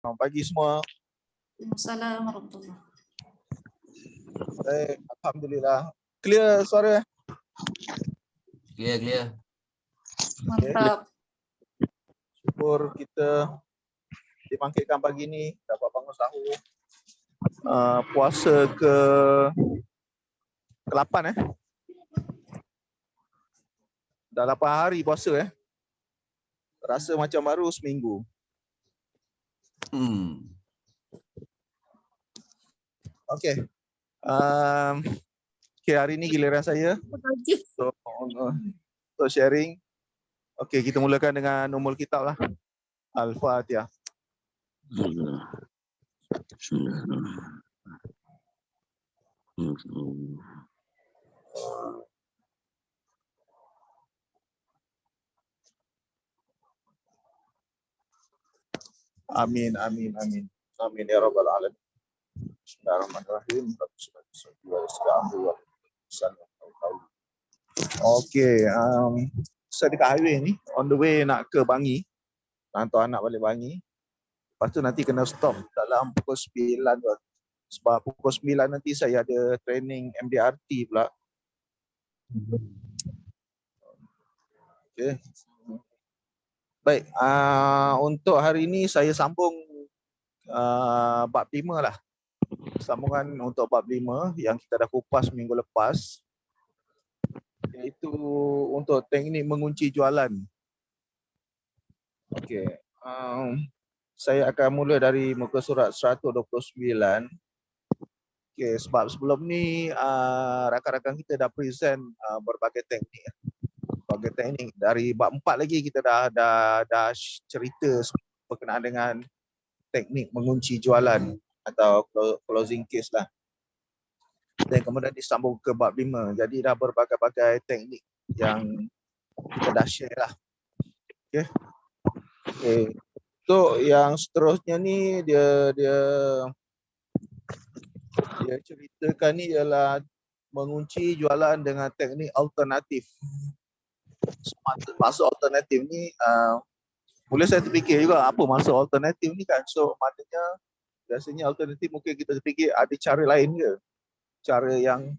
Selamat pagi semua. Assalamualaikum warahmatullahi. Baik, alhamdulillah. Clear suara? Clear. Mantap. Syukur kita dibangkitkan pagi ni, dapat bangun sahur. Puasa ke-8 Dah 8 hari puasa Rasa macam baru seminggu. Okey. Hari ni giliran saya untuk sharing. Okey, kita mulakan dengan umul kitab lah. Al-Fatihah. Amin ya rabbal alamin. Bismillahirrahmanirrahim. Okey, saya dekat highway ni, on the way nak ke Bangi, hantar anak balik Bangi. Lepas tu nanti kena stop dalam pukul 9 tu. Sebab pukul 9 nanti saya ada training MDRT pula. Okey. Baik, untuk hari ini saya sambung bab 5 lah. Sambungan untuk bab 5 yang kita dah kupas minggu lepas, iaitu untuk teknik mengunci jualan. Okey, saya akan mula dari muka surat 129. Okey, sebab sebelum ni rakan-rakan kita dah present berbagai teknik. Dari bab 4 lagi kita dah cerita berkenaan dengan teknik mengunci jualan atau closing case lah. Dan kemudian disambung ke bab 5. Jadi dah berbagai-bagai teknik yang kita dah share lah. Okey. Untuk yang seterusnya ni dia ceritakan ni ialah mengunci jualan dengan teknik alternatif. Maksud alternatif ni mula saya terfikir juga apa maksud alternatif ni kan. So maknanya biasanya alternatif mungkin kita terfikir ada cara lain ke, cara yang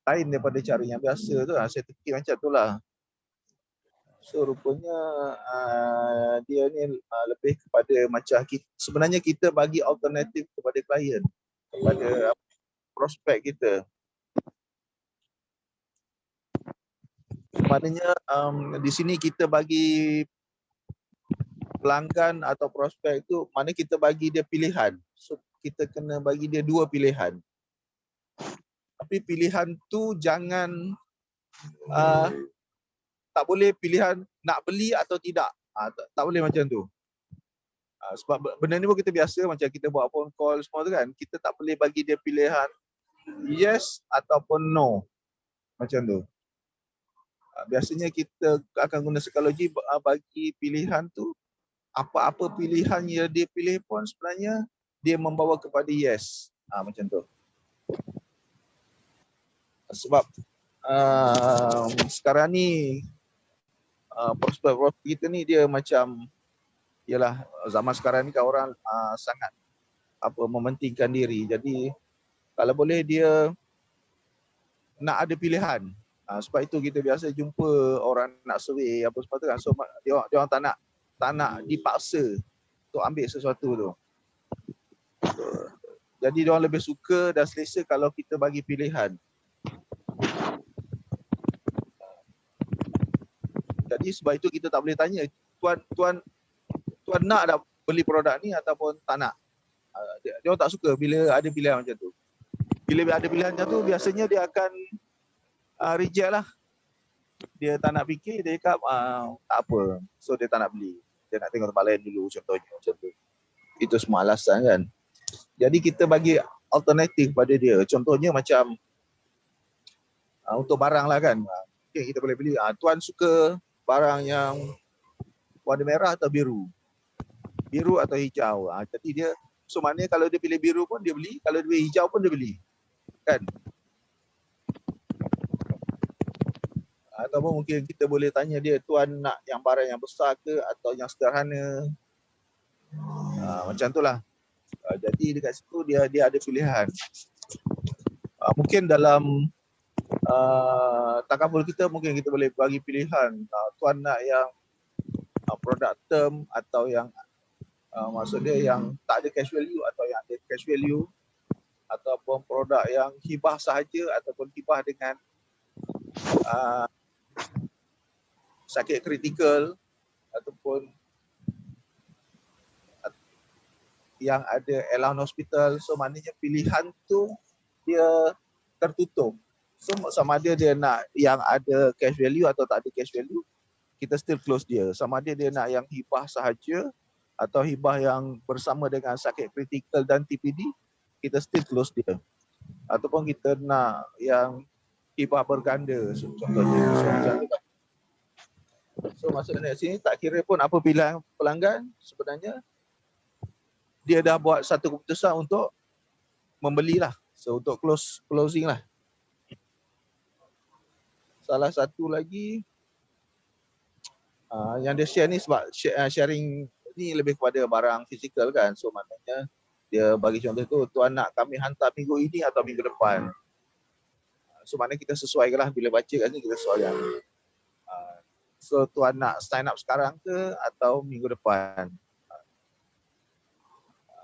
lain daripada cara yang biasa tu lah. Saya terfikir macam tu lah. So rupanya dia ni lebih kepada macam sebenarnya kita bagi alternatif kepada klien, kepada prospek kita. Maknanya di sini kita bagi pelanggan atau prospek tu, mana kita bagi dia pilihan. So kita kena bagi dia dua pilihan. Tapi pilihan tu jangan tak boleh pilihan nak beli atau tidak. Tak boleh macam tu. Sebab benda ni pun kita biasa macam kita buat phone call semua tu kan. Kita tak boleh bagi dia pilihan yes ataupun no. Macam tu. Biasanya kita akan guna psikologi bagi pilihan tu, apa-apa pilihan yang dia pilih pun sebenarnya dia membawa kepada yes. Macam tu. Sebab sekarang ni prospek kita ni dia macam, yalah, zaman sekarang ni kan orang sangat mementingkan diri. Jadi kalau boleh dia nak ada pilihan. Sebab itu kita biasa jumpa orang nak survey apa semua tu kan. So dia orang tak nak dipaksa untuk ambil sesuatu tu. Jadi dia orang lebih suka dan selesa kalau kita bagi pilihan. Jadi sebab itu kita tak boleh tanya tuan nak tak beli produk ni ataupun tak nak. Dia orang tak suka bila ada pilihan macam tu. Bila ada pilihan macam tu biasanya dia akan reject lah. Dia tak nak fikir, dia cakap tak apa. So dia tak nak beli. Dia nak tengok tempat lain dulu contohnya macam tu. Itu semua alasan kan. Jadi kita bagi alternatif pada dia. Contohnya macam untuk barang lah kan. Okay, kita boleh beli. Tuan suka barang yang warna merah atau biru? Biru atau hijau? Jadi dia, so maknanya kalau dia pilih biru pun dia beli, kalau dia pilih hijau pun dia beli. Kan? Ataupun mungkin kita boleh tanya dia, tuan nak yang barang yang besar ke atau yang sederhana? Macam itulah. Jadi dekat situ dia ada pilihan. Mungkin dalam takabul kita mungkin kita boleh bagi pilihan. Tuan nak yang produk term atau yang maksud dia yang tak ada cash value atau yang ada cash value, ataupun produk yang hibah sahaja ataupun hibah dengan sakit kritikal, ataupun yang ada allowance hospital. So maknanya pilihan tu dia tertutup. So sama ada dia nak yang ada cash value atau tak ada cash value, kita still close dia. Sama ada dia nak yang hibah sahaja atau hibah yang bersama dengan sakit kritikal dan TPD, kita still close dia. Ataupun kita nak yang hibah berganda, so, contohnya. So maksudnya sini tak kira pun apa pilihan pelanggan, sebenarnya dia dah buat satu keputusan untuk membelilah. So untuk closing lah. Salah satu lagi yang dia share ni sebab sharing ni lebih kepada barang fizikal kan. So maknanya dia bagi contoh tu, tuan nak kami hantar minggu ini atau minggu depan. So maknanya kita sesuaikanlah bila baca kat ni kita sesuaikan. So tuan nak sign up sekarang ke atau minggu depan.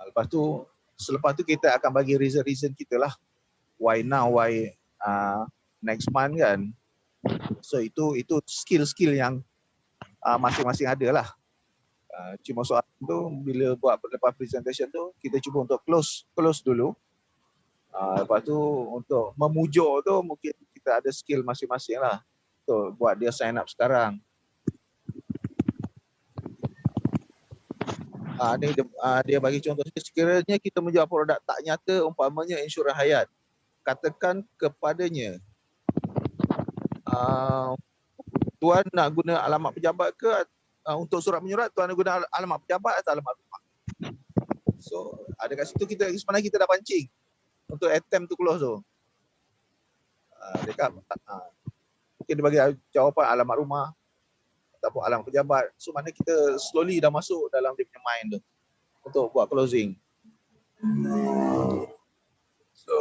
Lepas tu selepas tu kita akan bagi reason kita lah. Why now, why next month kan. So itu skill-skill yang masing-masing ada lah. Cuma soal tu bila buat lepas presentation tu kita cuba untuk close dulu. Lepas tu untuk memujuk tu mungkin kita ada skill masing-masing lah. So buat dia sign up sekarang. Dia bagi contoh, sekiranya kita menjual produk tak nyata, umpamanya insurans hayat, katakan kepadanya, tuan nak guna alamat pejabat ke, untuk surat menyurat tuan nak guna alamat pejabat atau alamat rumah. So ada kat situ kita sebenarnya kita dah pancing untuk attempt to close tu. Dekat mungkin dia bagi jawapan alamat rumah ataupun alamat pejabat. So mana kita slowly dah masuk dalam dia punya mind tu untuk buat closing. So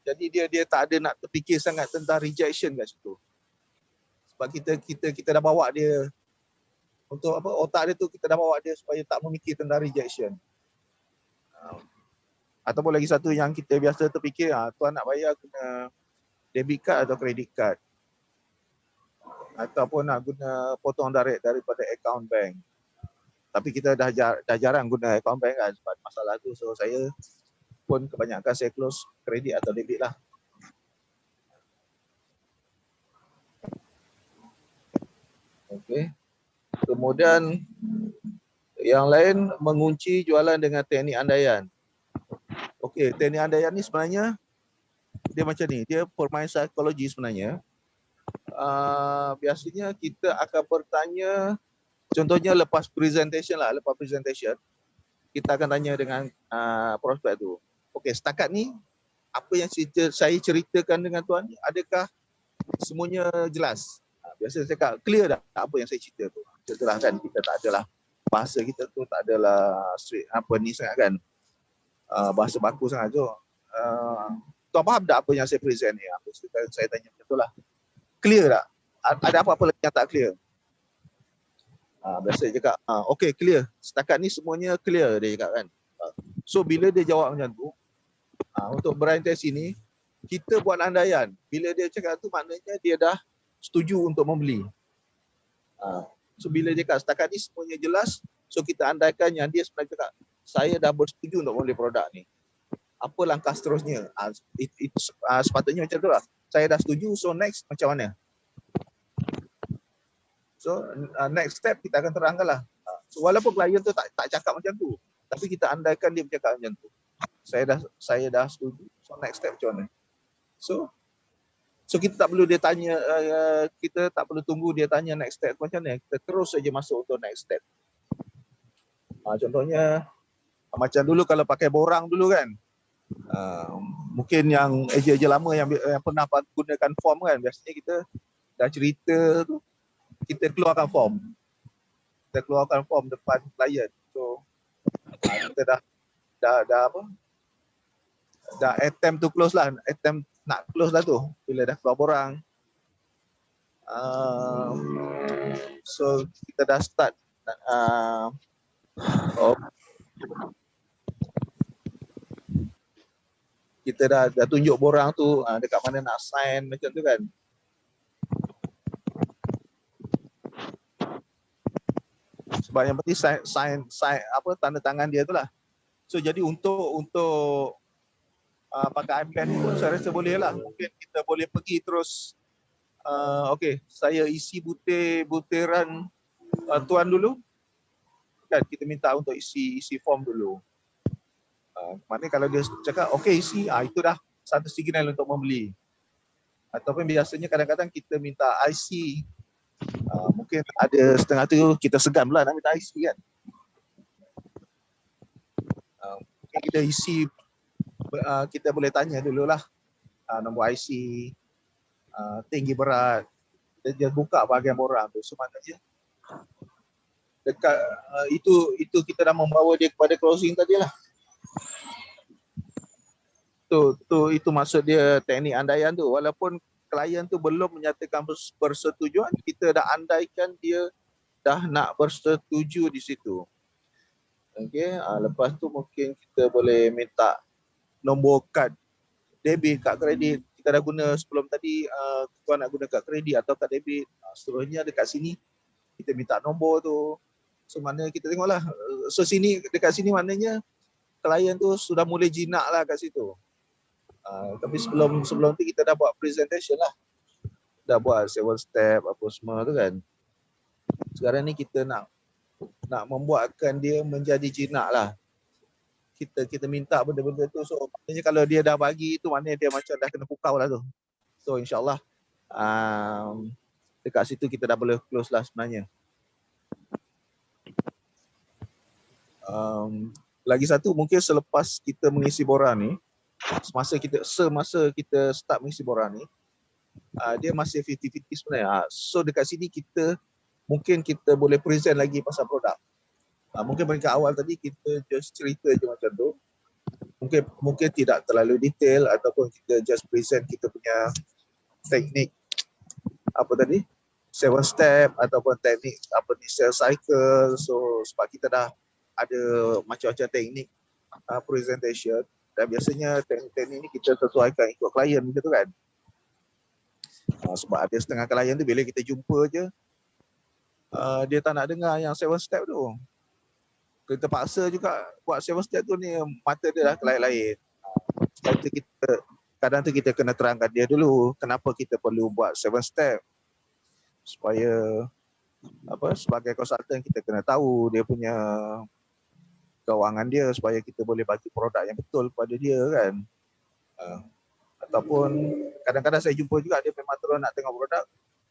jadi dia tak ada nak terfikir sangat tentang rejection kat situ. Sebab kita dah bawa dia untuk apa, otak dia tu kita dah bawa dia supaya tak memikir tentang rejection. Ataupun lagi satu yang kita biasa terfikir, tuan nak bayar guna debit card atau credit card, ataupun nak guna potong direct daripada account bank. Tapi kita dah jarang guna account bank kan sebab masalah tu. So saya pun kebanyakan saya close kredit atau debit lah. Okey. Kemudian yang lain mengunci jualan dengan teknik andaian. Okey, teknik andaian ni sebenarnya dia macam ni, dia permain psikologi sebenarnya. Biasanya kita akan bertanya, contohnya lepas presentation kita akan tanya dengan prospek tu. Okey, setakat ni apa yang saya ceritakan dengan tuan ni, adakah semuanya jelas? Biasa saya cakap clear dah apa yang saya cerita tu. Contohlah kan kita tak adalah bahasa kita tu tak adalah straight apa ni sangat kan. Bahasa baku sangat tu. Tuan faham tak apa yang saya present ni? Saya tanya betul lah. Clear tak? Ada apa-apa lagi yang tak clear? Biasa dia cakap, okay clear. Setakat ni semuanya clear dia cakap kan. So bila dia jawab macam tu, untuk berorientasi ni, kita buat andaian. Bila dia cakap tu maknanya dia dah setuju untuk membeli. So bila dia cakap setakat ni semuanya jelas, so kita andaikan yang dia sebenarnya cakap, saya dah bersetuju untuk membeli produk ni. Apa langkah seterusnya? Sepatutnya macam tu lah. Saya dah setuju, so next macam mana? So next step kita akan terangkan lah. So, walaupun klien tu tak cakap macam tu, tapi kita andaikan dia bercakap macam tu. Saya dah setuju, so next step macam mana? So kita tak perlu dia tanya, kita tak perlu tunggu dia tanya next step macam mana. Kita terus saja masuk untuk next step. Contohnya macam dulu kalau pakai borang dulu kan, mungkin yang ejen lama yang pernah gunakan form kan, biasanya kita dah cerita tu, kita keluarkan form depan klien. So Kita dah apa? Dah attempt to close lah, attempt nak close lah tu bila dah keluar borang. So kita dah start kita dah tunjuk borang tu dekat mana nak sign macam tu kan. Sebab yang penting sign apa tanda tangan dia tu lah. So jadi untuk pakai iPad ni pun saya rasa boleh lah. Mungkin kita boleh pergi terus okey, saya isi butiran tuan dulu. Kan kita minta untuk isi form dulu. Maknanya kalau dia cakap okey isi, itu dah satu signal untuk membeli. Ataupun biasanya kadang-kadang kita minta IC. Mungkin ada setengah tu kita segan pula nak minta IC kan. Mungkin kita isi, kita boleh tanya dululah nombor IC, tinggi berat, dia buka bahagian borang tu. So maknanya dekat itu kita dah membawa dia kepada closing tadi lah. Itu maksud dia teknik andaian tu. Walaupun klien tu belum menyatakan persetujuan, kita dah andaikan dia dah nak bersetuju di situ. Okey, lepas tu mungkin kita boleh minta nombor kad debit, kad kredit. Kita dah guna sebelum tadi, tuan nak guna kad kredit atau kad debit. Seterusnya dekat sini kita minta nombor tu. So mana kita tengoklah. So dekat sini maknanya klien tu sudah mula jinak lah kat situ. Tapi sebelum tu kita dah buat presentation lah. Dah buat 7 step apa semua tu kan. Sekarang ni kita nak membuatkan dia menjadi jinak lah. Kita minta benda-benda tu. So maknanya kalau dia dah bagi tu maknanya dia macam dah kena pukau lah tu. So insyaAllah dekat situ kita dah boleh close lah sebenarnya. Lagi satu mungkin selepas kita mengisi borang ni, semasa kita start mengisi borang ni, dia masih 50-50 sebenarnya. So dekat sini kita boleh present lagi pasal produk. Mungkin peringkat awal tadi kita just cerita je macam tu. Mungkin tidak terlalu detail ataupun kita just present kita punya teknik apa tadi? 7 step ataupun teknik apa ni sales cycle. So sebab kita dah ada macam-macam teknik presentation dan biasanya teknik-teknik ni kita sesuaikan ikut klien gitu kan. Sebab ada setengah klien tu bila kita jumpa je dia tak nak dengar yang 7 step tu. Kita paksa juga buat 7 step tu ni mata dia dah lain-lain. Sebab tu kadang tu kita kena terangkan dia dulu kenapa kita perlu buat 7 step. Supaya sebagai konsultan kita kena tahu dia punya kewangan dia supaya kita boleh bagi produk yang betul kepada dia kan. Ataupun kadang-kadang saya jumpa juga dia memang terus nak tengok produk.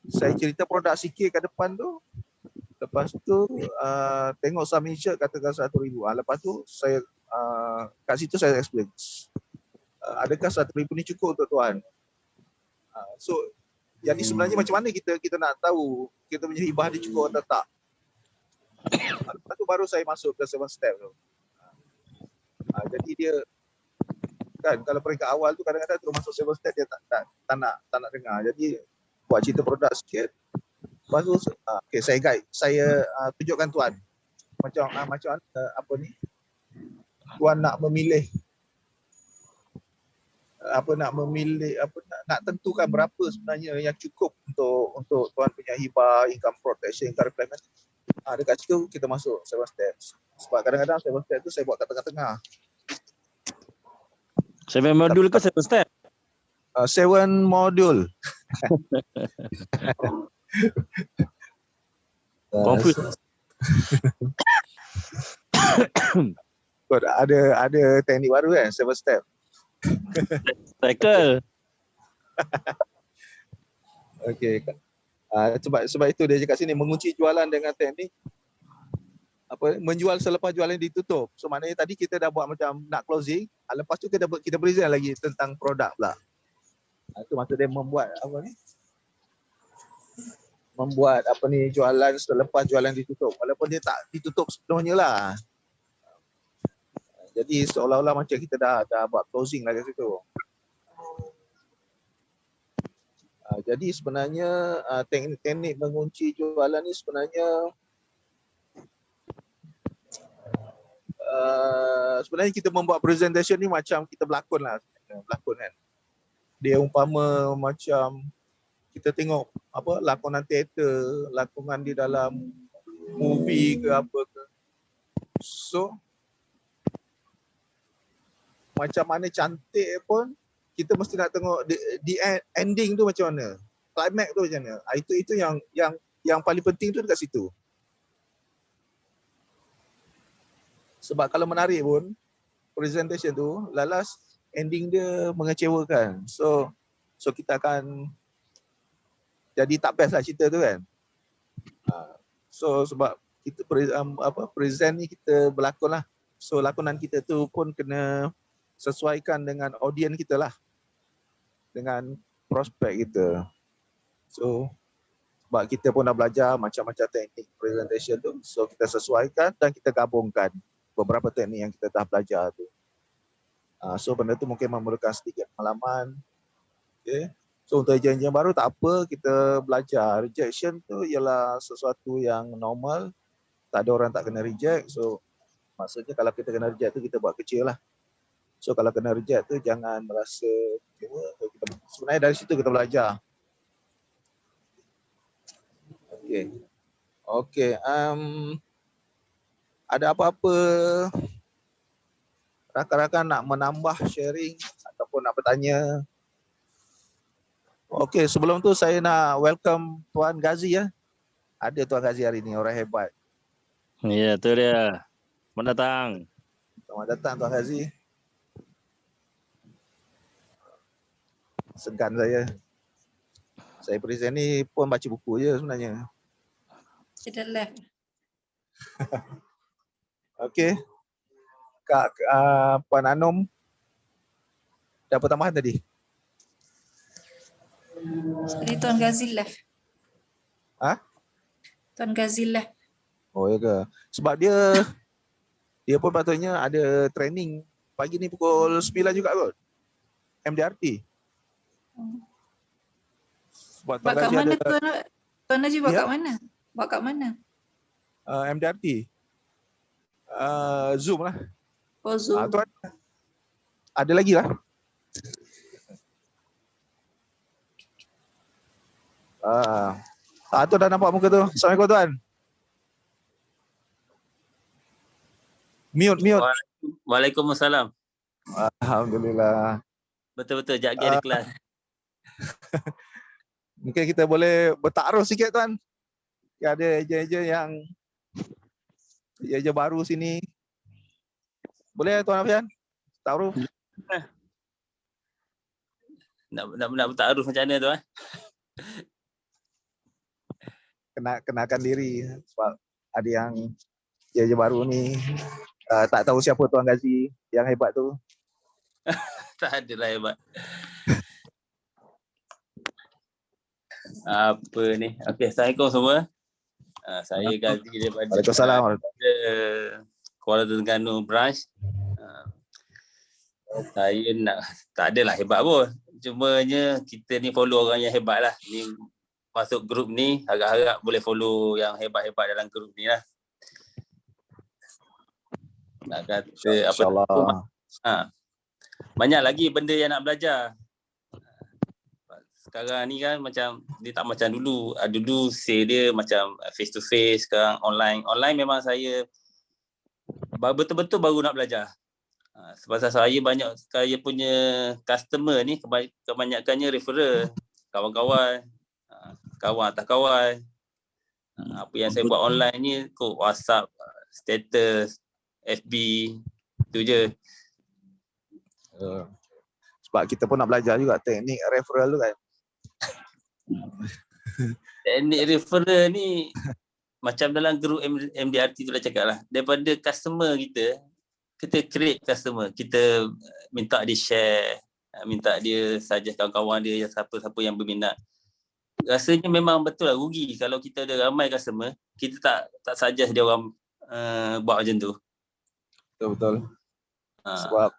Saya cerita produk sikit kat depan tu. Lepas tu tengok submission katakan 1,000. Lepas tu saya kat situ saya explain. Adakah 1,000 ni cukup untuk tuan? So jadi sebenarnya macam mana kita nak tahu kita punya hibah dia cukup atau tak? Lepas tu baru saya masuk ke 7 step tu. Jadi dia kan kalau peringkat awal tu kadang-kadang terus masuk 7 step dia tak nak dengar. Jadi buat cerita produk sikit. Lepas tu okay, saya guide, saya tunjukkan tuan macam apa ni tuan nak memilih nak tentukan berapa sebenarnya yang cukup untuk tuan punya hibah, income protection, income repayment. Dekat situ kita masuk 7 steps. Sebab kadang-kadang 7 step tu saya buat kat tengah-tengah. 7 modul ke 7 step? 7 modul. Confused. Ada teknik baru kan 7 step. Cycle. Okey. Sebab itu dia cakap sini mengunci jualan dengan teknik menjual selepas jualan ditutup. So maknanya tadi kita dah buat macam nak closing, lepas tu kita present lagi tentang produk pula. Itu maksud dia membuat jualan selepas jualan ditutup. Walaupun dia tak ditutup sepenuhnya lah. Jadi seolah-olah macam kita dah buat closing lah kat situ. Jadi sebenarnya teknik mengunci jualan ni sebenarnya sebenarnya kita membuat presentation ni macam kita berlakon lah. Berlakon kan. Dia umpama macam kita tengok apa lakonan teater, lakonan di dalam movie ke apa ke. So macam mana cantik pun kita mesti nak tengok di ending tu macam mana. Climax tu macam mana. Itu yang paling penting tu dekat situ. Sebab kalau menarik pun presentation tu lalas ending dia mengecewakan. So kita akan jadi tak best lah cerita tu kan. So sebab kita present ni kita berlakon lah. So lakonan kita tu pun kena sesuaikan dengan audience kita lah. Dengan prospek kita. So sebab kita pun dah belajar macam-macam teknik presentation tu. So kita sesuaikan dan kita gabungkan beberapa teknik yang kita dah belajar tu. So benda tu mungkin memerlukan sedikit pengalaman. Okay. So untuk ejen baru tak apa, kita belajar. Rejection tu ialah sesuatu yang normal. Tak ada orang tak kena reject. So maksudnya kalau kita kena reject tu kita buat kecil lah. So kalau kena reject tu jangan merasa kecewa. Sebenarnya dari situ kita belajar. Okay. Ada apa-apa rakan-rakan nak menambah sharing ataupun nak bertanya? Okay, sebelum tu saya nak welcome Tuan Gazi ya. Ada Tuan Gazi hari ni, orang hebat. Ya, tu dia. Selamat datang. Selamat datang Tuan Gazi. Segan saya. Saya present ni pun baca buku je sebenarnya. Tidak left. Okey. Kak Puan Anom ada apa tambahan tadi? Sorry, Tuan Gazi left. Tuan Gazi left. Oh ya ke? Sebab dia pun patutnya ada training pagi ni pukul 9 juga kot. MDRT. Sebab Buat kat mana ada, Tuan Haji buat Ya. kat mana? Buat kat mana? MDRT. Zoom lah. Oh, Zoom. Tuan ada lagi lah. Tu dah nampak muka tu. Assalamualaikum Tuan. Mute. Waalaikumsalam. Alhamdulillah. Betul-betul, sekejap lagi ada kelas. Mungkin kita boleh bertaruh sikit Tuan. Ada ejen-ejen baru sini. Boleh Tuan Afian? Taruh. Nak bertaruh macam mana tu? Kenakan diri sebab ada yang ejen baru ni tak tahu siapa Tuan Gazi yang hebat tu. Tak adalah hebat. Apa ni? Okey, Assalamualaikum semua. Saya Gazi daripada Waalaikumsalam. Kuala Terengganu branch. Saya tak adalah hebat pun. Cumanya kita ni follow orang yang hebat lah. Ni masuk grup ni, harap-harap boleh follow yang hebat-hebat dalam grup ni lah. Nak kata apa tu, banyak lagi benda yang nak belajar. Sekarang ni kan macam dia tak macam dulu. Dulu say dia macam face to face, sekarang online. Online memang saya betul-betul baru nak belajar. Sebab saya punya customer ni kebanyakannya referral, kawan-kawan, kawan atas kawan. Apa yang saya buat online ni kod WhatsApp, status, FB, tu je. Sebab kita pun nak belajar juga teknik referral tu kan. Teknik referral ni macam dalam grup MDRT tu dah cakap lah. Daripada customer kita create customer. Kita minta dia share, minta dia suggest kawan-kawan dia, siapa-siapa yang berminat. Rasanya memang betul lah rugi kalau kita ada ramai customer, kita tak suggest dia orang buat macam tu. Betul. Sebab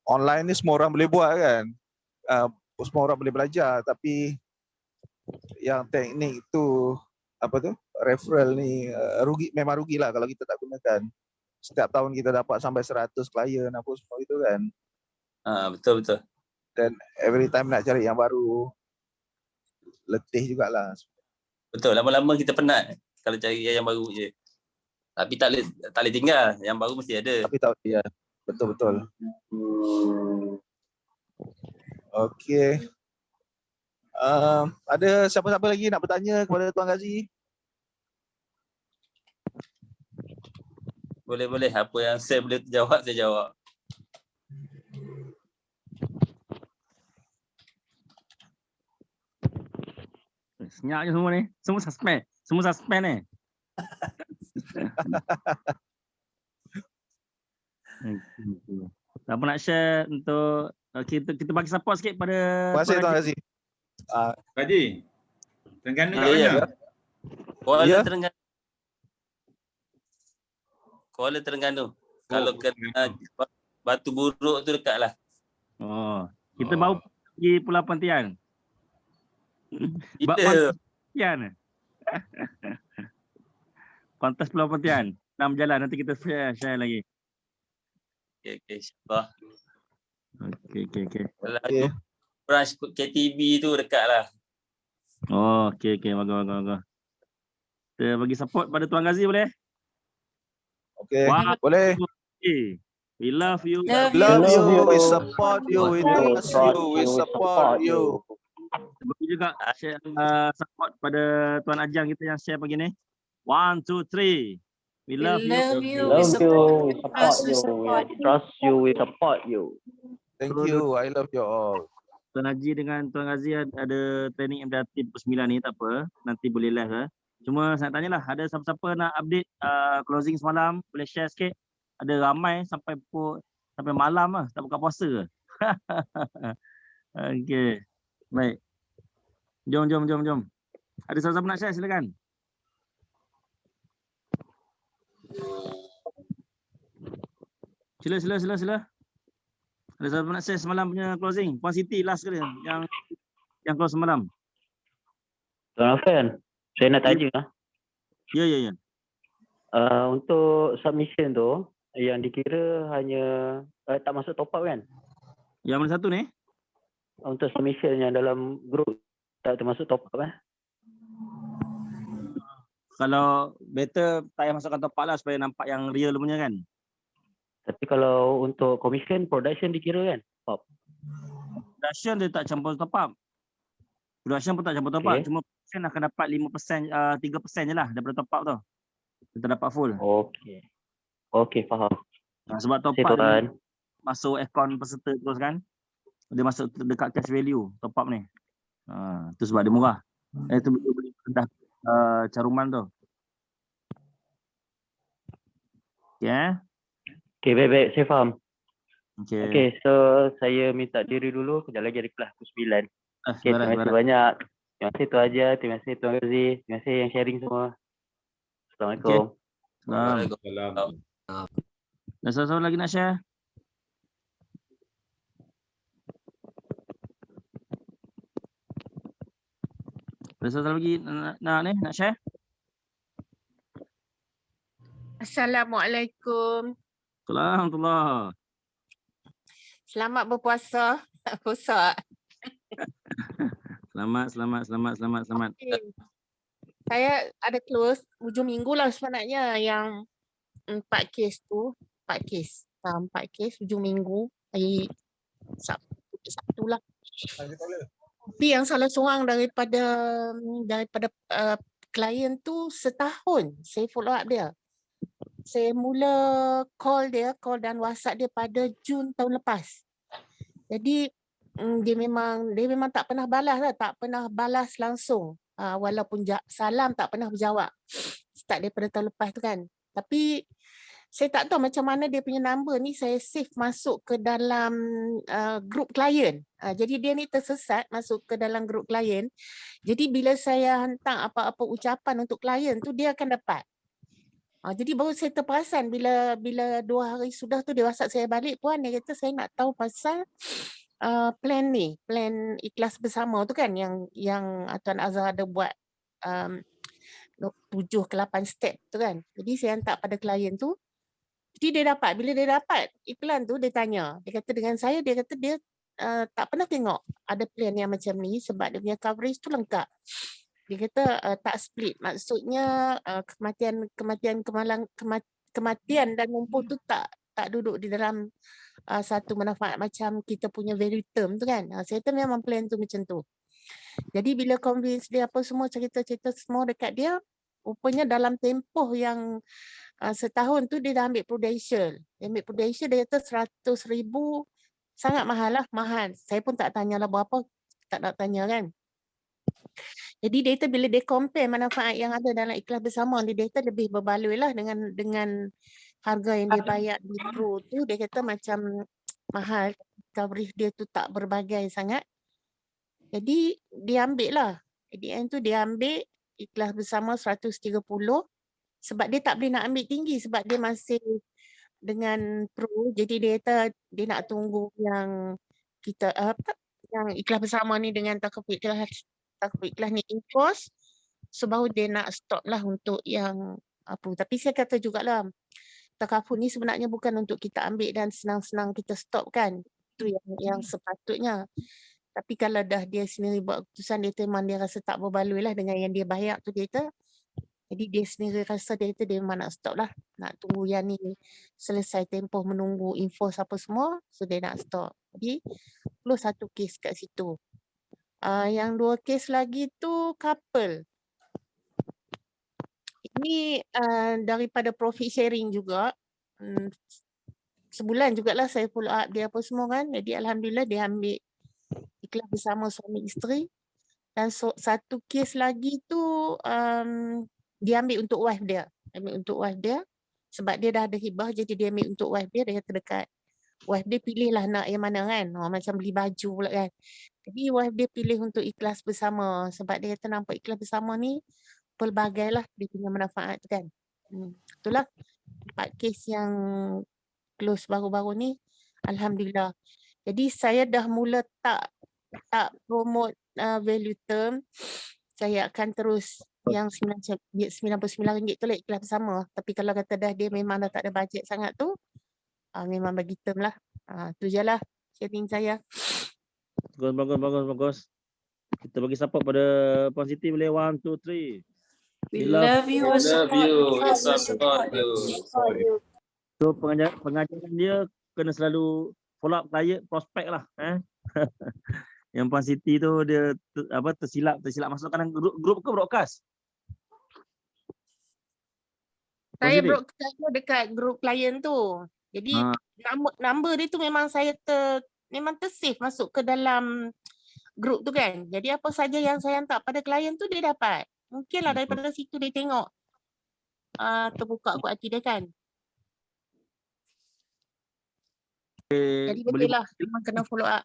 online ni semua orang boleh buat kan. Semua orang boleh belajar, tapi yang teknik tu referral ni memang rugilah kalau kita tak gunakan. Setiap tahun kita dapat sampai 100 klien apa semua itu kan. Betul. Dan every time nak cari yang baru, letih jugalah. Betul, lama-lama kita penat kalau cari yang baru je. Tapi tak boleh tinggal, yang baru mesti ada. Tapi tak, ya, betul. Okey. Ada siapa-siapa lagi nak bertanya kepada Tuan Ghazi? Boleh. Apa yang saya boleh jawab, saya jawab. Senyap je semua ni. Semua suspend ni. Siapa nak share untuk kita bagi support sikit pada Terima kasih Tuan Ghazi. Haji, Terengganu kat Ya. mana? Kuala Terengganu. Kalau kena Batu Buruk tu dekat lah. Kita baru pergi Pulau Pontian. Kita Pontian. Kontes Pulau Pontian. Nak berjalan, nanti kita share lagi. okey, insyaAllah. Okey. Kalau branch KTB tu dekat lah. Okey. Bagus. Kita bagi support pada Tuan Ghazi boleh? Okey, Wah. boleh. We love you. Love you, we support you, we trust you, we support you. Bagi juga share support pada Tuan Ajang kita yang share pagi ni. 1, 2, 3. We love you. We support you. Trust you, we support you. Thank you, I love you all. Tuan Haji dengan Tuan Ghazi ada training MDRT pukul 9 ni, tak apa. Nanti boleh live. Cuma saya nak tanyalah, ada siapa-siapa nak update closing semalam, boleh share sikit. Ada ramai sampai malam lah, tak buka puasa ke? Okey. Baik. Jom. Ada siapa-siapa nak share, silakan. Sila. Ada siapa nak share semalam punya closing? Puan Siti last kali yang close semalam. Tuan Afan, saya nak tanya lah. Ya. Untuk submission tu, yang dikira hanya tak masuk top up kan? Yang mana satu ni? Untuk submission yang dalam group tak termasuk top up Kalau better tak payah masukkan top up lah supaya nampak yang real punya kan. Tapi kalau untuk commission, production dikira kan? Production dia tak campur top up. Production pun tak campur top up. Okay. Cuma production akan dapat 5%, 3% je lah daripada top up tu. Kita dapat full. Okey, faham. Sebab top up dia masuk akaun peserta terus kan. Dia masuk dekat cash value top up ni. Tu sebab dia murah. Itu boleh rendah caruman tu. Ya. Okey, baik, saya faham. Okey. Okey, so saya minta diri dulu. Kejap lagi ada kelas pukul 9. Okey, terima kasih banyak. Terima kasih Tuan Ajar, terima kasih Tuan Ghazi, terima kasih yang sharing semua. Assalamualaikum. Waalaikumsalam. Ada siapa lagi nak share? Ada siapa lagi nak share? Assalamualaikum. Assalamualaikum. Selamat berpuasa. Puasa. Selamat. Okay. Saya ada close hujung minggu lah sebenarnya yang 4 kes tu. 4 kes hujung minggu. Hari Sabtu lah. Tapi yang salah seorang daripada klien tu setahun saya follow up dia. Saya mula call dan WhatsApp dia pada Jun tahun lepas. Jadi dia memang tak pernah balas lah, tak pernah balas langsung. Walaupun salam tak pernah berjawab. Start daripada tahun lepas tu kan. Tapi saya tak tahu macam mana dia punya number ni saya save masuk ke dalam group klien. Jadi dia ni tersesat masuk ke dalam group klien. Jadi bila saya hantar apa-apa ucapan untuk klien tu dia akan dapat. Jadi baru saya terperasan bila 2 hari sudah tu dia WhatsApp saya balik, puan dia kata saya nak tahu pasal plan ni, plan ikhlas bersama tu kan yang Tuan Azhar ada buat 7 ke 8 step tu kan. Jadi saya hantar pada klien tu. Jadi dia dapat, bila dia dapat iklan tu dia tanya, dia kata dengan saya, dia kata dia tak pernah tengok ada plan yang macam ni sebab dia punya coverage tu lengkap. Dia kata tak split, maksudnya kematian dan lumpuh tu tak duduk di dalam satu manfaat macam kita punya value term tu kan. Saya kata memang plan tu macam tu. Jadi bila convince dia apa semua, cerita-cerita semua dekat dia, rupanya dalam tempoh yang setahun tu dia dah ambil Prudential. Dia ambil Prudential, dia kata 100,000 sangat mahal lah, mahal. Saya pun tak tanyalah berapa, tak nak tanya kan. Jadi dia kata bila dia compare manfaat yang ada dalam ikhlas bersama, dia kata lebih berbaloi lah dengan harga yang dia bayar di Pro tu. Dia kata macam mahal, coverage dia tu tak berbagai sangat. Jadi dia ambil lah. At the end tu dia ambil ikhlas bersama 130 sebab dia tak boleh nak ambil tinggi sebab dia masih dengan Pro. Jadi dia kata dia nak tunggu yang kita yang ikhlas bersama ni dengan takaful ikhlas ni enforce, so baru dia nak stop lah untuk yang apa. Tapi saya kata jugalah takaful ni sebenarnya bukan untuk kita ambil dan senang-senang kita stop kan. Itu yang sepatutnya. Tapi kalau dah dia sendiri buat keputusan, dia memang dia rasa tak berbaloi lah dengan yang dia bayar tu dia kata. Jadi dia sendiri rasa dia kata dia memang nak stop lah. Nak tunggu yang ni selesai tempoh menunggu enforce apa semua, so dia nak stop. Jadi plus satu kes kat situ. Yang 2 kes lagi tu couple. Ini daripada profit sharing juga. Sebulan jugalah saya follow up dia apa semua kan. Jadi alhamdulillah dia ambil ikhlas bersama suami isteri. Dan satu kes lagi tu dia ambil untuk wife dia. Ambil untuk wife dia. Sebab dia dah ada hibah jadi dia ambil untuk wife dia. Dia kata dekat wife dia pilih lah nak yang mana kan. Macam beli baju pula kan. Jadi wife dia pilih untuk ikhlas bersama sebab dia kata nampak ikhlas bersama ni pelbagai lah dia punya manfaat tu kan. Itulah 4 kes yang close baru-baru ni. Alhamdulillah. Jadi saya dah mula tak promote value term. Saya akan terus yang RM99 tu lah ikhlas bersama. Tapi kalau kata dah dia memang dah tak ada bajet sangat tu, memang bagi term lah. Tu je lah sharing saya. Bagus. Kita bagi support pada Puan Siti boleh 1, 2, 3. We love you. We love you. We support you. So pengajaran dia kena selalu follow up klien prospek lah. Yang Puan Siti tu dia tersilap masuk kadang grup ke broadcast? Saya broadcast dekat grup klien tu. Jadi number dia tu memang saya memang tersave masuk ke dalam grup tu kan. Jadi apa saja yang saya hantar pada klien tu dia dapat. Mungkinlah daripada situ dia tengok terbuka kuat hati dia kan. Jadi betul lah memang kena follow up.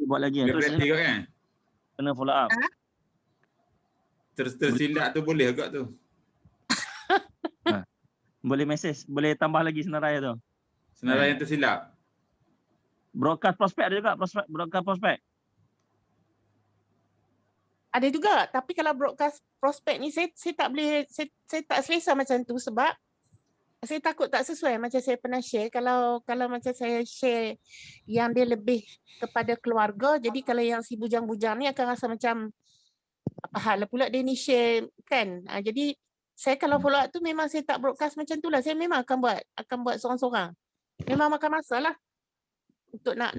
Buat lagi kan? Kena follow up. Tersilap tu boleh agak tu. Boleh message, boleh tambah lagi senarai tu. Senarai yang tersilap. Broadcast prospek ada juga, broadcast prospek. Ada juga, tapi kalau broadcast prospek ni saya tak boleh, saya tak selesa macam tu sebab saya takut tak sesuai macam saya pernah share. Kalau macam saya share yang dia lebih kepada keluarga, jadi kalau yang si bujang-bujang ni akan rasa macam apa hal lah pula dia ni share kan. Jadi saya kalau follow up tu memang saya tak broadcast macam tu lah. Saya memang akan buat sorang-sorang. Memang makan masa lah untuk nak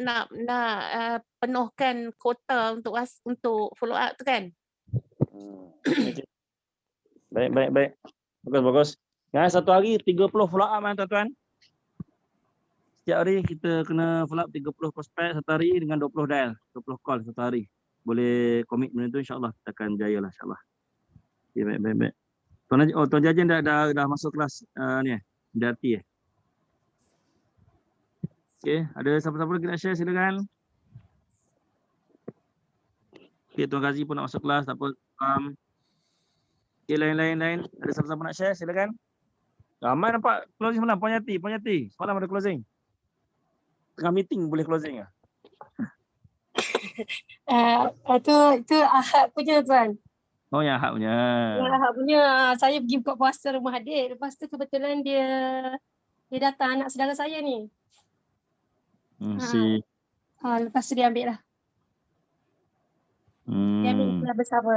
penuhkan kuota untuk follow up tu kan. Baik. Bagus. Satu hari 30 follow up tuan-tuan. Setiap hari kita kena follow up 30 prospek satu hari dengan 20 dial, 20 call satu hari. Boleh komitmen itu insya-Allah kita akan jaya lah insya-Allah. Okay, baik. Tuan Jajan dah masuk kelas ni MDRT . Okey, ada siapa-siapa lagi nak share silakan. Okey, Tuan Ghazi pun nak masuk kelas, tak apa. Okay, lain. Ada siapa-siapa nak share? Silakan. Ramai nampak closing semalam. Puan Yati. Semalam ada closing. Tengah meeting boleh closing lah. Itu Ahad punya tuan. Oh, yang Ahad punya. Ahad punya. Saya pergi buka puasa rumah adik. Lepas tu kebetulan dia datang anak saudara saya ni. Lepas tu dia ambil lah. Dia ambil bersama.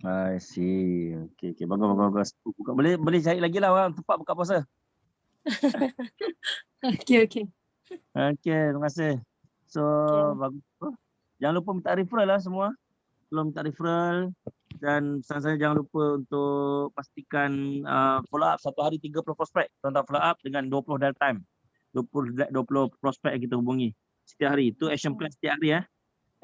I see. Okay. Bagus. Boleh cari lagi lah orang tempat buka puasa. Okay. Okay, terima kasih. So, bagus. Jangan lupa minta referral lah semua. Belum minta referral. Dan pesan saya jangan lupa untuk pastikan follow up satu hari 30 prospek. Tuan-tuan follow up dengan 20 dial time. 20 prospek yang kita hubungi setiap hari. Itu action plan setiap hari ya.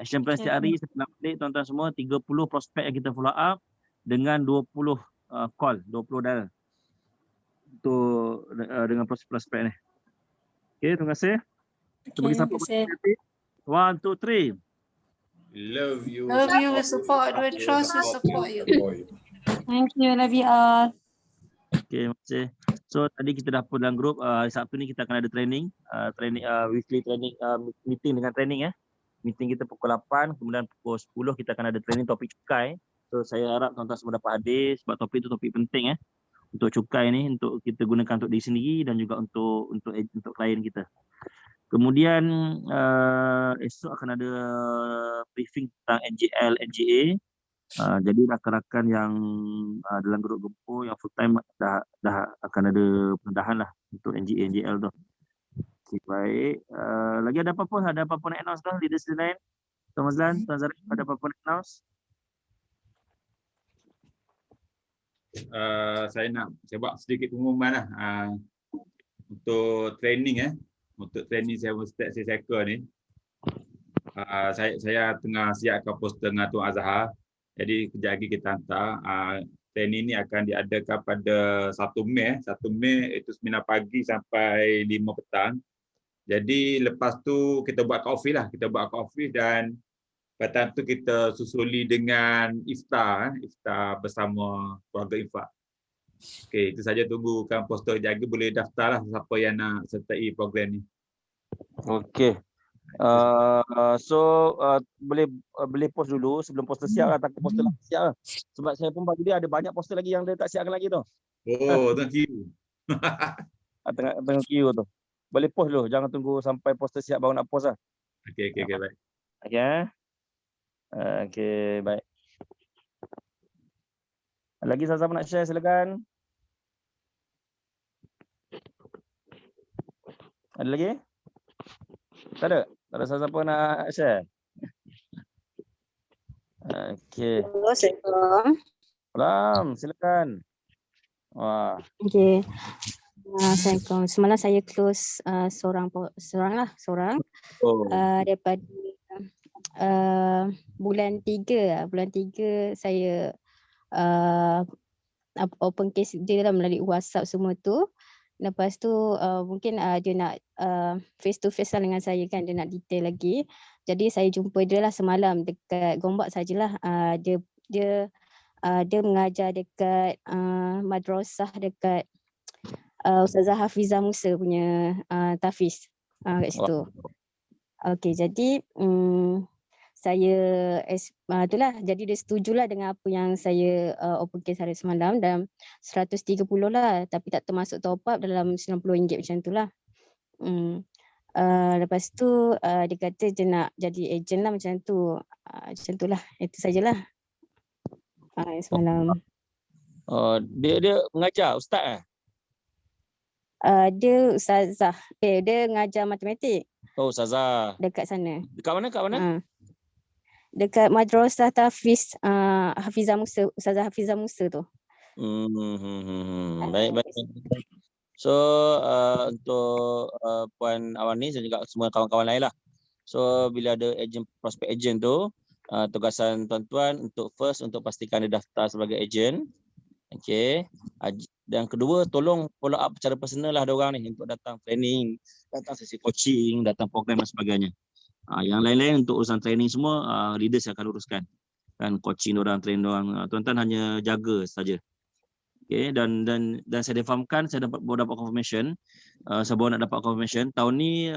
Action plan setiap hari setelah balik tuan-tuan semua 30 prospek yang kita follow up dengan 20 call, 20 dial untuk dengan prospek ni. Okay, terima kasih. Kita bagi siapa berhati. 1, 2, 3. Love you. We support. We trust, we support you. Thank you. Love you all. Okay, terima kasih. So tadi kita dah pun dalam grup hari Sabtu ni kita akan ada training, weekly training, meeting dengan training ya. Meeting kita pukul 8, kemudian pukul 10 kita akan ada training topik cukai. So saya harap tuan-tuan semua dapat hadir sebab topik itu topik penting ya. Untuk cukai ni untuk kita gunakan untuk diri sendiri dan juga untuk klien kita. Kemudian esok akan ada briefing tentang NGL, NGA. Jadi rakan-rakan yang dalam grup Gempo yang full time dah akan ada pendedahan lah untuk NGA, NGL tu. Okay, baik. Lagi ada apa-apa? Ada apa-apa nak announce dah? Leaders lain? Tuan Mazlan, Tuan Zarif, ada apa-apa nak announce? Saya nak buat sedikit pengumuman lah. Untuk training untuk training saya cycle ni. Saya tengah siapkan poster dengan Tuan Azhar. Jadi kejap lagi kita hantar. Training ni akan diadakan pada 1 Mei. 1 Mei itu 9 pagi sampai 5 petang. Jadi lepas tu kita buat coffee lah. Kita buat coffee dan petang tu kita susuli dengan iftar bersama keluarga Infak. Okey, itu saja, tunggukan poster lagi, boleh daftar lah siapa yang nak sertai program ni. Okey. Boleh post dulu sebelum poster siap lah, takut poster lagi siap lah. Sebab saya pun pagi dia ada banyak poster lagi yang dia tak siapkan lagi tu. Oh, thank you. Tengah queue tu. Boleh post dulu, jangan tunggu sampai poster siap baru nak post lah. Okey, baik. Okey. Okey, baik. Lagi siapa nak share silakan. Ada lagi? Tak ada? Tak ada siapa nak share? Okey. Assalamualaikum. Salam, silakan. Wah. Okey. Assalamualaikum. Semalam saya close seorang. Oh. Daripada bulan 3 saya open case dia lah melalui WhatsApp semua tu. Lepas tu mungkin dia nak face to face lah dengan saya kan, dia nak detail lagi. Jadi saya jumpa dia lah semalam dekat Gombak sajalah. Dia mengajar dekat madrasah dekat Ustazah Hafizah Musa punya tahfiz kat situ. Okey, jadi saya itulah, jadi dia setujulah dengan apa yang saya open case hari semalam dan 130 lah, tapi tak termasuk top up dalam RM90 macam tu lah. Lepas tu dia kata dia nak jadi ejen lah macam tu. Macam tu lah, itu sajalah semalam. Dia mengajar, ustaz dia ustazah. Dia mengajar matematik. Oh, ustazah. Dekat sana. Dekat mana? Dekat Madrasah Tahfiz Hafizah Musa, Ustazah Hafizah Musa tu. Baik. So untuk Puan Awani dan juga semua kawan-kawan lain lah. So bila ada prospek ejen tu, tugasan tuan-tuan untuk untuk pastikan dia daftar sebagai ejen. Okey. Dan kedua, tolong follow up secara personal lah diorang ni untuk datang training, datang sesi coaching, datang program dan sebagainya. Yang lain-lain untuk urusan training semua leaders akan uruskan. kan coaching orang, train orang. Tuan-tuan hanya jaga saja. Okay, dan saya difahamkan, saya baru dapat confirmation, saya baru nak dapat confirmation tahun ni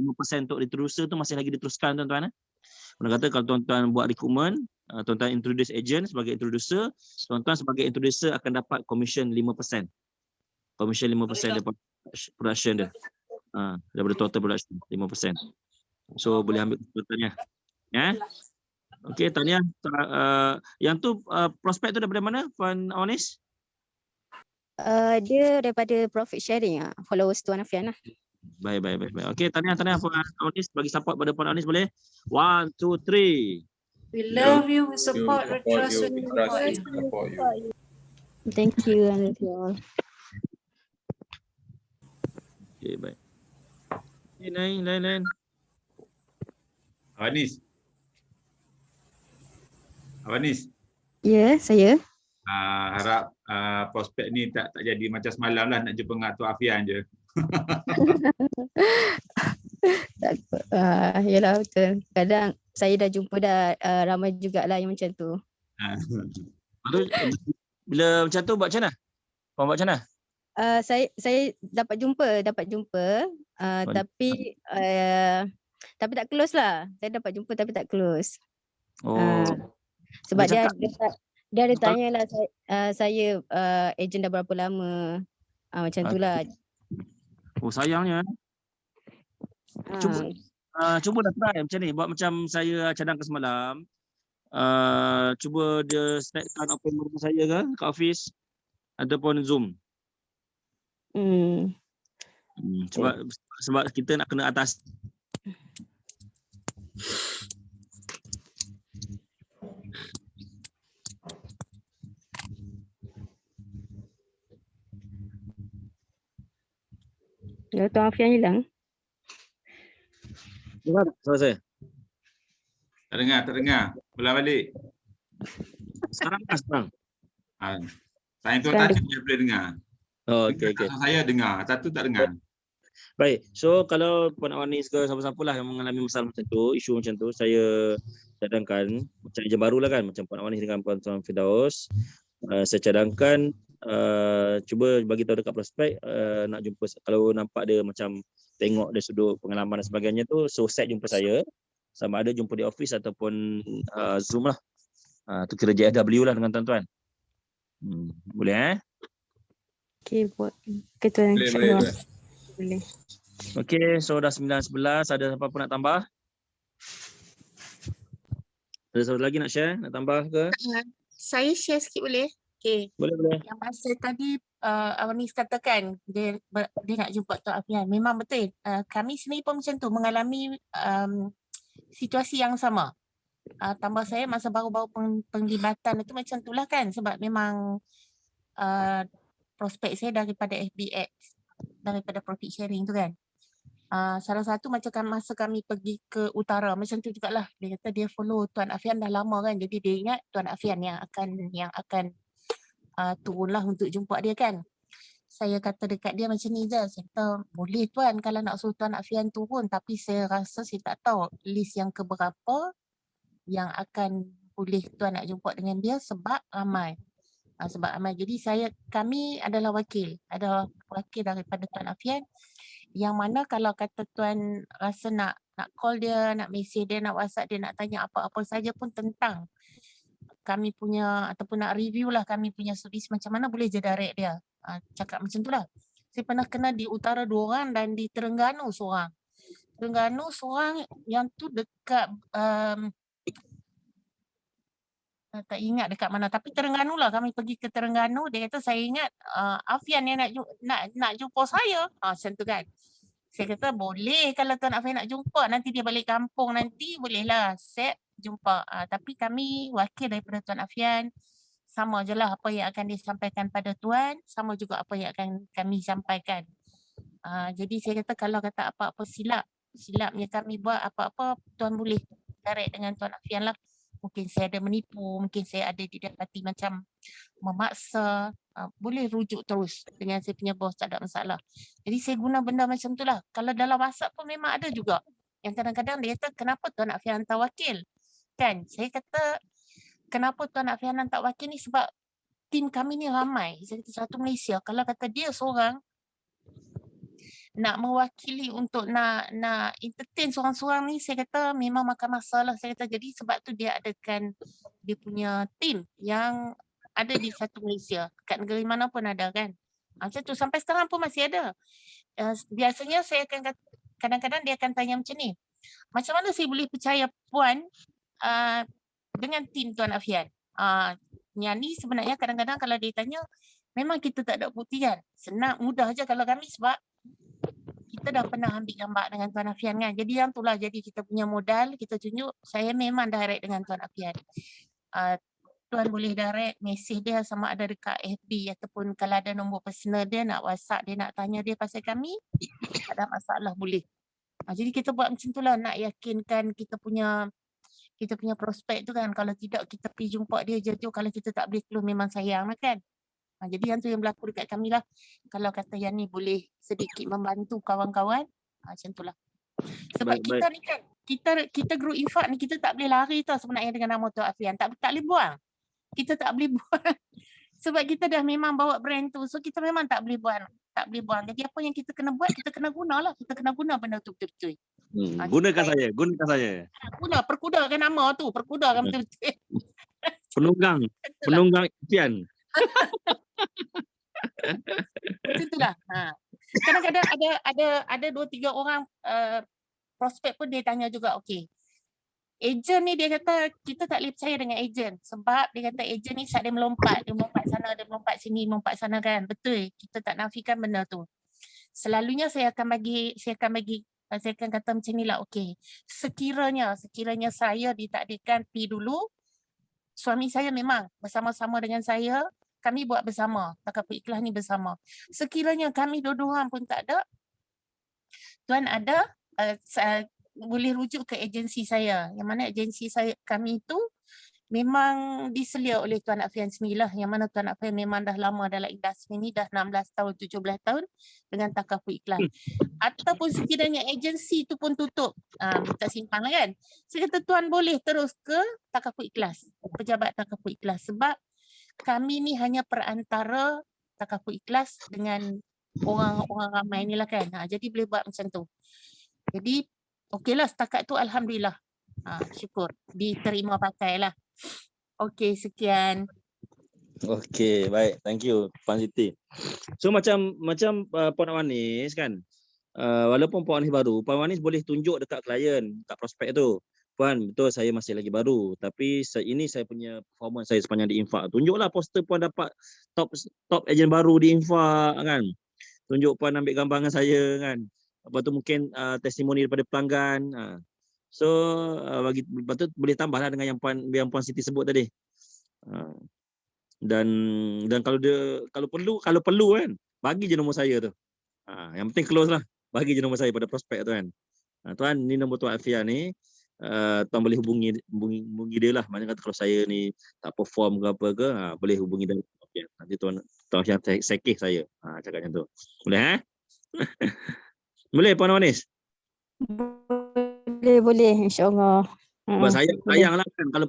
5% untuk introducer tu masih lagi diteruskan tuan-tuan. Orang kata kalau tuan-tuan buat recruitment, tuan-tuan introduce agent sebagai introducer, tuan-tuan sebagai introducer akan dapat commission 5%. Commission 5% daripada production dia. Daripada total production 5%. So boleh ambil kesempatannya. Ya. Okey, tahniah. Yang tu prospek tu daripada mana, Puan Awanis? Dia daripada profit sharing, followers Tuan Afian lah. Baik. Okey, tahniah Puan Awanis, bagi support pada Puan Awanis boleh. 1 2 3. We love you, we support, we trust you, we support you. Thank you, I love you all. Okey, baik. Lain. Awanis. Ya, saya. Harap prospek ni tak jadi macam semalam lah nak jumpa dengan Tok Afian je. Tak apa. Yalah betul. Kadang saya dah jumpa ramai jugalah yang macam tu. Bila macam tu buat macam mana? Puan buat macam mana? Saya dapat jumpa tapi tak close lah. Saya dapat jumpa tapi tak close. Sebab dia ada tanya lah saya ejen dah berapa lama. Macam tu lah. Sayangnya. Cuba dah try macam ni. Buat macam saya cadangkan semalam. Cuba dia setkan appointment dengan saya ke kat office ataupun Zoom. Sebab kita nak kena atas. Tuan Afian hilang. Dengar tak suara saya? Tak dengar. Ulang balik. Sekarang. Saya tu tadi boleh dengar. Okey. Saya dengar, satu tak dengar. Baik. So kalau Puan Awanis ke siapa-siapa lah yang mengalami masalah macam tu, isu macam tu, saya cadangkan macam ejen baru lah kan, macam Puan Awanis dengan Puan Tuan Firdaus. Saya cadangkan cuba bagi tahu dekat prospek nak jumpa, kalau nampak dia macam tengok dari sudut pengalaman dan sebagainya tu, so set jumpa saya, sama ada jumpa di office ataupun Zoom lah. Tu kira JFW lah dengan tuan-tuan. Boleh Okey, buat ketua boleh. Boleh. Okey, so dah 9:11, ada apa-apa nak tambah? Ada satu lagi nak share, nak tambah ke? Saya share sikit boleh? Okey. Boleh. Yang masa tadi Awanis katakan dia nak jumpa Tok Afian. Memang betul. Kami sendiri pun macam tu, mengalami situasi yang sama. Tambah saya masa baru-baru penglibatan itu macam itulah kan, sebab memang prospek saya daripada FBX, daripada profit sharing tu kan. Salah satu macam masa kami pergi ke utara macam tu jugalah. Dia kata dia follow Tuan Afian dah lama kan, jadi dia ingat Tuan Afian yang akan turunlah untuk jumpa dia kan. Saya kata dekat dia macam ni je, saya kata boleh tuan kalau nak suruh Tuan Afian turun, tapi saya rasa saya tak tahu list yang keberapa yang akan boleh tuan nak jumpa dengan dia sebab ramai. Jadi kami adalah wakil daripada Tuan Afian, yang mana kalau kata tuan rasa nak call dia, nak mesej dia, nak WhatsApp dia, nak tanya apa-apa saja pun tentang kami punya ataupun nak review lah kami punya servis macam mana, boleh je direct dia. Cakap macam tu lah. Saya pernah kena di utara 2 orang dan di Terengganu seorang. Terengganu seorang yang tu dekat tak ingat dekat mana, tapi Terengganu lah, kami pergi ke Terengganu. Dia kata saya ingat Afian yang nak jumpa saya. Macam tu kan. Saya kata boleh kalau Tuan Afian nak jumpa, nanti dia balik kampung nanti bolehlah set jumpa. Tapi kami wakil daripada Tuan Afian, sama je lah apa yang akan disampaikan pada Tuan, sama juga apa yang akan kami sampaikan. Jadi saya kata kalau kata apa-apa silapnya kami buat apa-apa, Tuan boleh direct dengan Tuan Afian lah. Mungkin saya ada menipu, mungkin saya ada didapati macam memaksa, boleh rujuk terus dengan saya punya bos, tak ada masalah. Jadi saya guna benda macam tu lah. Kalau dalam WhatsApp pun memang ada juga yang kadang-kadang dia kata kenapa Tuan Afian hantar wakil kan. Saya kata kenapa Tuan Afianan tak wakil ni, sebab tim kami ni ramai. Saya kata satu Malaysia. Kalau kata dia seorang nak mewakili untuk nak entertain seorang-seorang ni, saya kata memang makan masalah. Saya kata jadi sebab tu dia adakan dia punya tim yang ada di satu Malaysia. Kat negara mana pun ada kan. Macam tu sampai sekarang pun masih ada. Biasanya saya akan kata, kadang-kadang dia akan tanya macam ni. Macam mana saya boleh percaya Puan dengan tim Tuan Afian? Yang ni sebenarnya kadang-kadang kalau dia tanya, memang kita tak ada bukti kan. Senang, mudah je kalau kami sebab kita dah pernah ambil gambar dengan Tuan Afian kan. Jadi yang itulah jadi kita punya modal, kita tunjuk saya memang direct dengan Tuan Afian. Tuan boleh direct mesej dia sama ada dekat FB ataupun kalau ada nombor personal dia nak WhatsApp dia nak tanya dia pasal kami, tak ada masalah boleh. Jadi kita buat macam tu lah nak yakinkan kita punya prospek tu kan. Kalau tidak kita pergi jumpa dia je tu, kalau kita tak boleh keluar memang sayang lah kan. Jadi yang tu yang berlaku dekat kami lah. Kalau kata yang ni boleh sedikit membantu kawan-kawan, macam tu lah. Sebab kita ni kan, kita grup infak ni kita tak boleh lari tau sebenarnya dengan nama Tuan Afian. Tak boleh buang. Kita tak boleh buang. Sebab kita dah memang bawa brand tu. So kita memang tak boleh buang. Jadi apa yang kita kena buat, kita kena guna lah. Kita kena guna benda tu betul-betul. Gunakan saya. Perkudakan nama tu. Perkudakan betul-betul. Penunggang impian. Macam itulah. Kadang-kadang ada 2-3 orang prospek pun dia tanya juga, okey. Ejen ni dia kata kita tak boleh percaya dengan ejen sebab dia kata ejen ni saat dia melompat sana, dia melompat sini, melompat sana kan. Betul, kita tak nafikan benda tu. Selalunya saya akan kata macam ni lah, okey. Sekiranya saya ditakdirkan pergi dulu, suami saya memang bersama-sama dengan saya, kami buat bersama, Takaful Ikhlas ni bersama. Sekiranya kami dua-dua pun tak ada, Tuan ada, boleh rujuk ke agensi saya. Yang mana agensi kami tu memang diselia oleh Tuan Afian Semilah. Yang mana Tuan Afian memang dah lama dalam industri ni, dah 16 tahun, 17 tahun dengan Takaful Ikhlas. Ataupun sekiranya agensi tu pun tutup, tak simpan lah kan. Saya kata Tuan boleh terus ke Takaful Ikhlas, pejabat Takaful Ikhlas. Sebab kami ni hanya perantara Takaful Ikhlas dengan orang-orang ramai ni lah kan. Jadi boleh buat macam tu. Jadi okeylah setakat tu alhamdulillah. Syukur diterima pakai lah. Okey, sekian. Okey, baik. Thank you Puan Siti. So macam Puan Awanis kan, walaupun Puan Awanis baru, Puan Awanis boleh tunjuk dekat klien, dekat prospek tu. Puan, betul saya masih lagi baru, tapi ini saya punya performance saya sepanjang di Infak. Tunjuklah poster Puan dapat top ejen baru di Infak kan. Tunjuk Puan ambil gambar dengan saya kan. Lepas tu mungkin testimoni daripada pelanggan. So lepas tu boleh tambahlah dengan yang Puan Siti sebut tadi. Dan kalau perlu kan, bagi je nombor saya tu. Yang penting close lah. Bagi je nombor saya pada prospek tu kan. Tuan, ni nombor Tuan Afian ni. Tuan boleh hubungi dia lah. Maknanya kata kalau saya ni tak perform ke apa ke, boleh hubungi dia. Okay. Nanti Tuan Afian sekeh saya. Cakap macam tu. Boleh Boleh Puan Awanis? Boleh insya-Allah. Sebab sayanglah kan kalau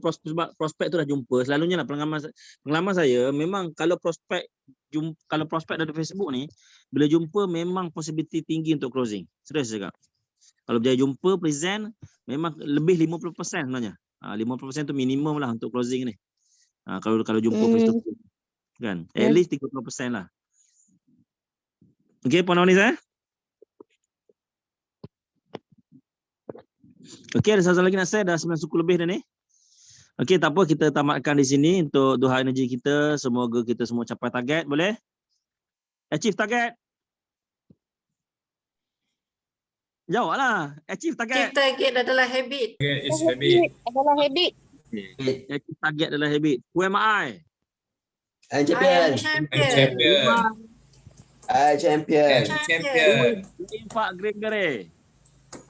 prospek tu dah jumpa, selalunya lah pengalaman saya memang kalau prospek dari Facebook ni bila jumpa memang possibility tinggi untuk closing. Serius cakap. Kalau berjaya jumpa present memang lebih 50% sebenarnya. 50% tu minimum lah untuk closing ni. Kalau jumpa face to face kan. At least 30% lah. Okey Puan Awanis Okey, ada satu lagi nak share, dah 9 suku lebih dah ni. Okey, tak apa, kita tamatkan di sini untuk duha energi kita. Semoga kita semua capai target, boleh? Achieve target. Jawablah. Achieve target. Achieve target adalah habit. Adalah habit. Achieve target adalah habit. Who am I? I am champion. Infak Green Gere.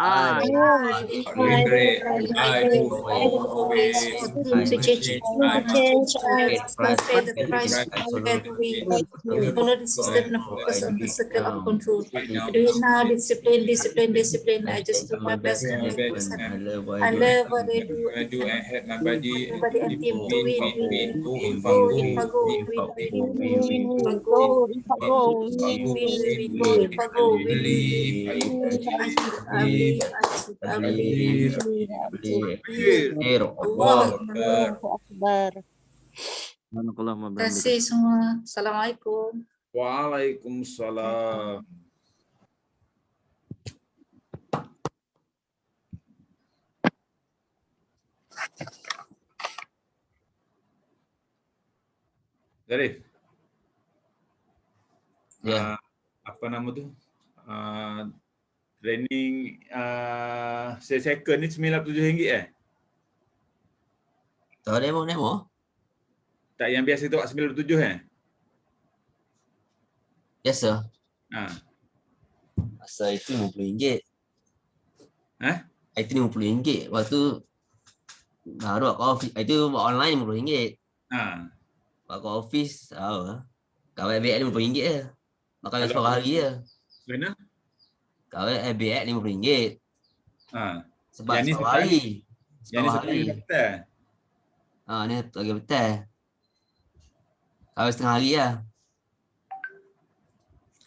I Liberate. I do always to change pay the price we follow the system and focus on the circle of control. Do it now, discipline. I just do my best and make things happen. I love what I do. I do and help my body. Everybody and team to win. Go, Go, Terima Terima kasih semua. Assalamualaikum. Waalaikumsalam. Zarif. Ya. Apa nama tu? Training second ni RM97 Tahu demo? Tak, yang biasa tu RM97 Biasa. Ha. Asal itu RM50. Itu RM50. Lepas tu baru kat office. Itu buat online RM50. Ha. Buat kat office tahu lah. Kawal BX RM50 je. Makan seorang hari je. Mana? Kawal BX RM50. Ha. Sebab yang ni seorang hari. Yang ni Seorang hari. betul. Ni lagi betul. Kawal setengah hari lah.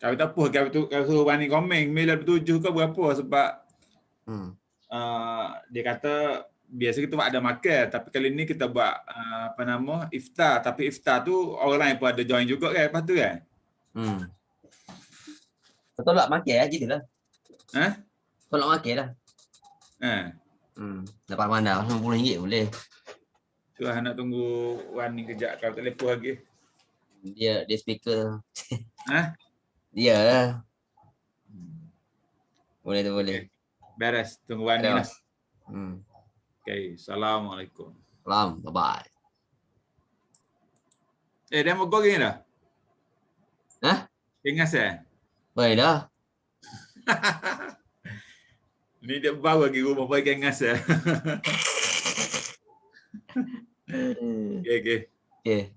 Kalau tak apa, kalau suruh Wani komen, RM97 ke berapa sebab dia kata biasa kita buat ada makan, tapi kali ni kita buat iftar, tapi iftar tu orang lain pun ada join juga kan, lepas tu kan? Betul tak makan lah, gitu lah. Betul nak makan lah. Dapat mana, RM50 boleh. Tu lah nak tunggu Wani kejap, kalau tak lepas lagi. Dia speaker. Dia lah. Boleh tu boleh. Beres, tunggu Wani lah. Okay, Assalamualaikum. Salam, bye-bye. Dia mau goreng dah? Ingat Baik dah. Ni dia bawa lagi rumah bagi ingat Okay.